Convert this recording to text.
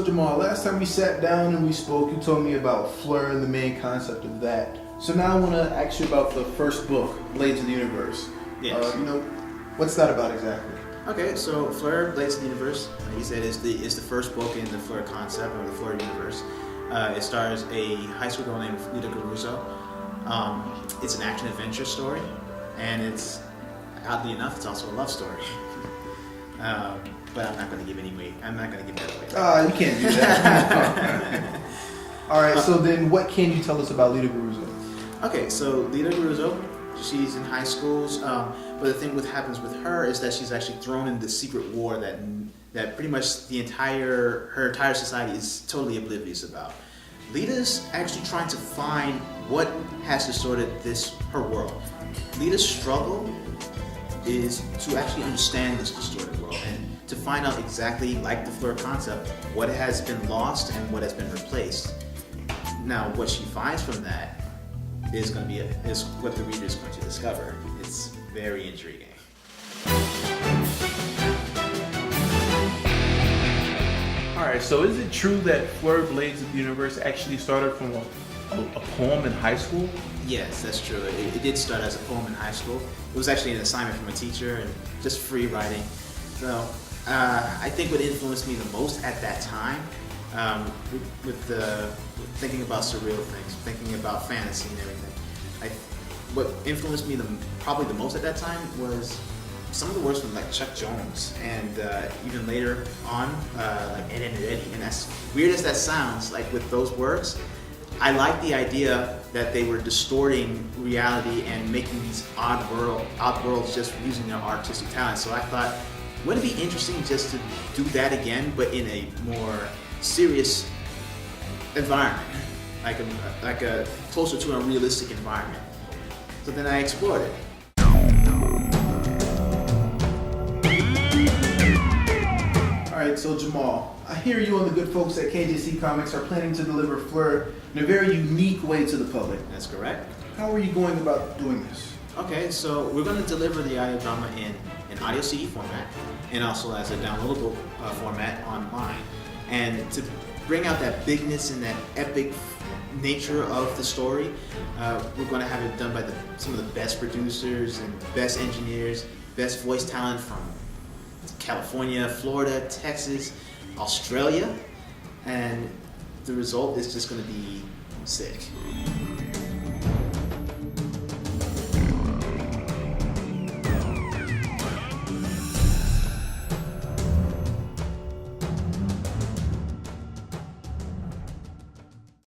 Jamaal, last time we sat down and we spoke, you told me about FLUR and the main concept of that. So now I want to ask you about the first book, Blades of the Universe. Yes. What's that about exactly? Okay, so FLUR, Blades of the Universe, like you said, is the first book in the FLUR concept, or the FLUR universe. It stars a high school girl named Lita Caruso. It's an action-adventure story, and it's, oddly enough, it's also a love story. But I'm not going to give that away. You can't do that. All right, so then what can you tell us about Lita Caruso? Okay, so Lita Caruso, she's in high schools, but the thing what happens with her is that she's actually thrown in the secret war that pretty much her entire society is totally oblivious about. Lita's actually trying to find what has distorted her world. Lita's struggle is to actually understand this distorted world and to find out exactly, like the FLUR concept, what has been lost and what has been replaced. Now, what she finds from that is what the reader is going to discover. It's very intriguing. Alright, so is it true that FLUR Blades of the Universe actually started from a poem in high school? Yes, that's true. It did start as a poem in high school. It was actually an assignment from a teacher and just free writing. So I think what influenced me the most at that time, with thinking about surreal things, thinking about fantasy and everything, what influenced me probably the most at that time was some of the works from like Chuck Jones and even later on like Ed, Edd n Eddy. And as weird as that sounds, like with those works, I like the idea that they were distorting reality and making these odd worlds just using their artistic talent. So I thought, wouldn't it be interesting just to do that again, but in a more serious environment, like a closer to a realistic environment. So then I explored it. Alright, so Jamaal, I hear you and the good folks at KJC Comics are planning to deliver FLUR in a very unique way to the public. That's correct. How are you going about doing this? Okay, so we're going to deliver the audio drama in an audio CD format and also as a downloadable format online. And to bring out that bigness and that epic nature of the story, we're going to have it done by some of the best producers and best engineers, best voice talent from California, Florida, Texas, Australia, and the result is just going to be sick.